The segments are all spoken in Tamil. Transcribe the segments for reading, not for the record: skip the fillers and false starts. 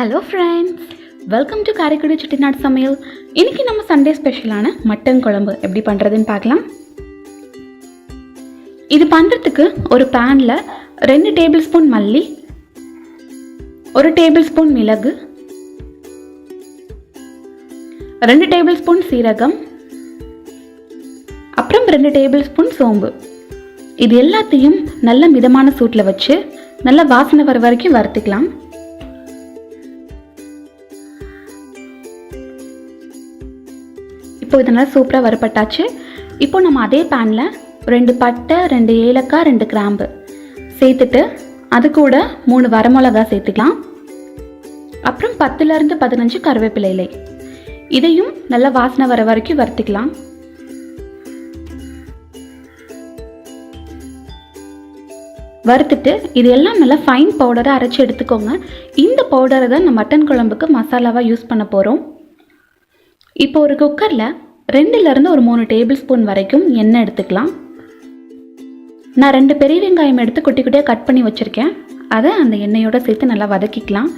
Hello friends, welcome to Karaikudi Chettinad Samayal. இன்றைக்கி நம்ம சண்டே ஸ்பெஷலான மட்டன் குழம்பு எப்படி பண்ணுறதுன்னு பார்க்கலாம். இது பண்ணுறதுக்கு ஒரு பேனில் 2 டேபிள் ஸ்பூன் மல்லி, 1 டேபிள் ஸ்பூன் மிளகு, 2 டேபிள் ஸ்பூன் சீரகம், அப்புறம் 2 டேபிள் ஸ்பூன் சோம்பு, இது எல்லாத்தையும் நல்ல மிதமான சூட்டில் வச்சு நல்ல வாசனை வர வரைக்கும் வறுத்துக்கலாம். இப்போ இதனால் சூப்பராக வறுப்பட்டாச்சு. இப்போ நம்ம அதே பேனில் 2 பட்டை, 2 ஏலக்காய், 2 கிராம்பு சேர்த்துட்டு அது கூட 3 வரமிளகா சேர்த்துக்கலாம். அப்புறம் 10லேருந்து 15 கருவேப்பிலை இலை, இதையும் நல்லா வாசனை வர வரைக்கும் வறுத்துக்கலாம். வறுத்துட்டு இது எல்லாம் நல்லா ஃபைன் பவுடராக அரைச்சி எடுத்துக்கோங்க. இந்த பவுடரை தான் நம்ம மட்டன் குழம்புக்கு மசாலாவாக யூஸ் பண்ண போகிறோம். இப்போ ஒரு குக்கரில் 2லேருந்து ஒரு 3 டேபிள் ஸ்பூன் வரைக்கும் எண்ணெய் எடுத்துக்கலாம். நான் 2 பெரிய வெங்காயம் எடுத்து குட்டி குட்டியாக கட் பண்ணி வச்சுருக்கேன். அதை அந்த எண்ணெயோடு சேர்த்து நல்லா வதக்கிக்கலாம்.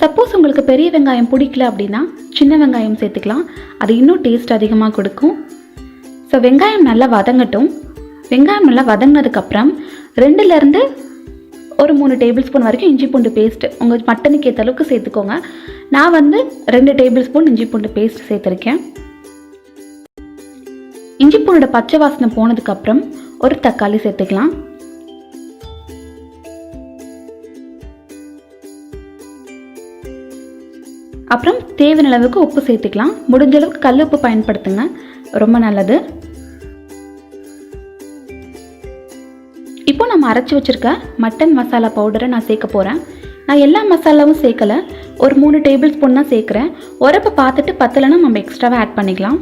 சப்போஸ் உங்களுக்கு பெரிய வெங்காயம் பிடிக்கல அப்படின்னா சின்ன வெங்காயம் சேர்த்துக்கலாம், அது இன்னும் டேஸ்ட் அதிகமாக கொடுக்கும். ஸோ வெங்காயம் நல்லா வதங்கட்டும். வெங்காயம் நல்லா வதங்கினதுக்கப்புறம் 2லேருந்து ஒரு 3 டேபிள் ஸ்பூன் வரைக்கும் இஞ்சி பூண்டு பேஸ்ட்டு உங்கள் மட்டனுக்கு ஏற்ற அளவுக்கு சேர்த்துக்கோங்க. நான் 2 டேபிள் ஸ்பூன் இஞ்சி பூண்டு பேஸ்ட் சேர்த்துருக்கேன். இஞ்சி பூண்டோட பச்சை வாசனை போனதுக்கப்புறம் ஒரு தக்காளி சேர்த்துக்கலாம். அப்புறம் தேவையான அளவுக்கு உப்பு சேர்த்துக்கலாம். முடிஞ்ச அளவுக்கு கல் உப்பு பயன்படுத்துங்க, ரொம்ப நல்லது. இப்போ நம்ம அரைச்சி வச்சுருக்க மட்டன் மசாலா பவுடரை நான் சேர்க்க போகிறேன். நான் எல்லா மசாலாவும் சேர்க்கலை, ஒரு 3 டேபிள் ஸ்பூன் தான் சேர்க்குறேன். உரப்பை பார்த்துட்டு பத்தலைன்னா நம்ம எக்ஸ்ட்ராவாக ஆட் பண்ணிக்கலாம்.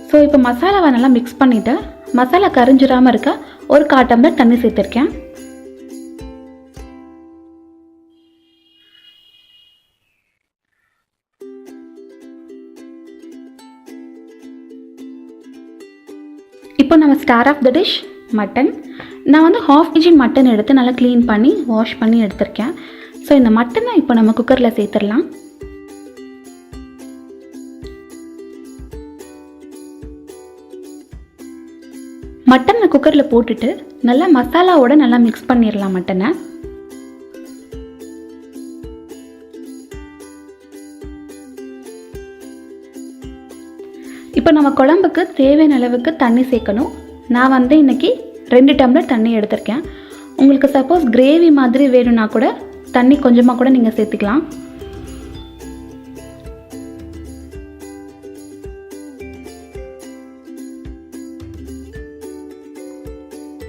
ஸோ இப்போ மசாலாவை நல்லா மிக்ஸ் பண்ணிவிட்டு மசாலா கரிஞ்சிடாமல் இருக்க ஒரு 1/4 டம்ளர் தண்ணி சேர்த்துருக்கேன். இப்போ நம்ம star of the dish mutton. நான் 1/2 kg மட்டன் எடுத்து நல்லா க்ளீன் பண்ணி வாஷ் பண்ணி எடுத்திருக்கேன். ஸோ இந்த மட்டனை இப்போ நம்ம குக்கரில் சேர்த்துடலாம். மட்டனை குக்கரில் போட்டுட்டு நல்லா மசாலாவோட நல்லா மிக்ஸ் பண்ணிடலாம் மட்டனை. இப்போ நம்ம குழம்புக்கு தேவையான அளவுக்கு தண்ணி சேர்க்கணும். நான் இன்னைக்கு 2 டம்ளர் தண்ணி எடுத்திருக்கேன். உங்களுக்கு சப்போஸ் கிரேவி மாதிரி வேணும்னா கூட தண்ணி கொஞ்சமாக கூட நீங்கள் சேர்த்துக்கலாம்.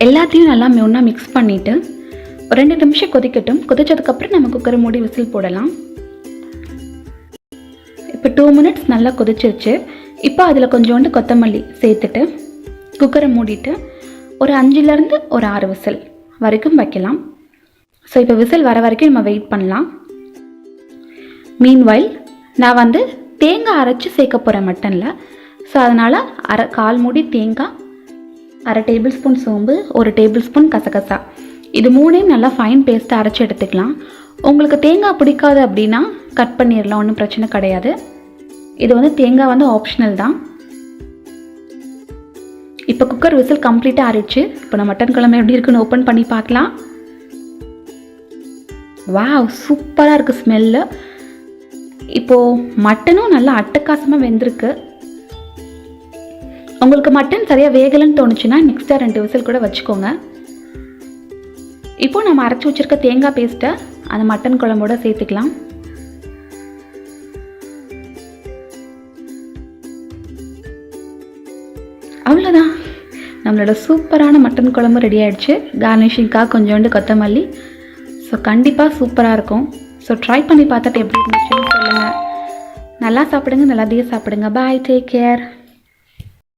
எல்லாத்தையும் நல்லா ஒன்றா மிக்ஸ் பண்ணிவிட்டு ஒரு 2 நிமிஷம் கொதிக்கட்டும். கொதிச்சதுக்கப்புறம் நம்ம குக்கரை மூடி விசில் போடலாம். இப்போ 2 மினிட்ஸ் நல்லா கொதிச்சிருச்சு. இப்போ அதில் கொஞ்சோண்டு கொத்தமல்லி சேர்த்துட்டு குக்கரை மூடிட்டு ஒரு 5லேருந்து ஒரு 6 விசில் வரைக்கும் வைக்கலாம். ஸோ இப்போ விசில் வர வரைக்கும் நம்ம வெயிட் பண்ணலாம். மீன்வைல் நான் தேங்காய் அரைச்சி சேர்க்க போகிறேன் மட்டனில். ஸோ அதனால் 1/4 மூடி தேங்காய், 1/2 டேபிள் ஸ்பூன் சோம்பு, 1 டேபிள் ஸ்பூன் கசகசா, இது 3ஐயும் நல்லா ஃபைன் பேஸ்ட்டாக அரைச்சி எடுத்துக்கலாம். உங்களுக்கு தேங்காய் பிடிக்காது அப்படின்னா கட் பண்ணிடலாம், ஒன்றும் பிரச்சனை கிடையாது. இது தேங்காய் ஆப்ஷனல் தான். இப்போ குக்கர் விசில் கம்ப்ளீட்டாக ஆறிடுச்சு. இப்போ நான் மட்டன் குழம்பு எப்படி இருக்குன்னு ஓப்பன் பண்ணி பார்க்கலாம். வாவ், சூப்பராக இருக்குது ஸ்மெல்லு. இப்போது மட்டனும் நல்லா அட்டகாசமாக வெந்திருக்கு. உங்களுக்கு மட்டன் சரியாக வேகலைன்னு தோணுச்சுன்னா நெக்ஸ்ட்டாக 2 விசில் கூட வச்சுக்கோங்க. இப்போது நம்ம அரைச்சி வச்சுருக்க தேங்காய் பேஸ்ட்டை அந்த மட்டன் குழம்போட சேர்த்துக்கலாம். அவ்வளோதான், நம்மளோட சூப்பரான மட்டன் குழம்பு ரெடி ஆகிடுச்சு. கார்னிஷிங்காக கொஞ்சோண்டு கொத்தமல்லி. ஸோ கண்டிப்பாக சூப்பராக இருக்கும். ஸோ ட்ரை பண்ணி பார்த்துட்டு எப்படி இருந்துச்சுன்னு சொல்லுங்கள். நல்லா சாப்பிடுங்க, நல்லதையே சாப்பிடுங்க. பாய், டேக் கேர்.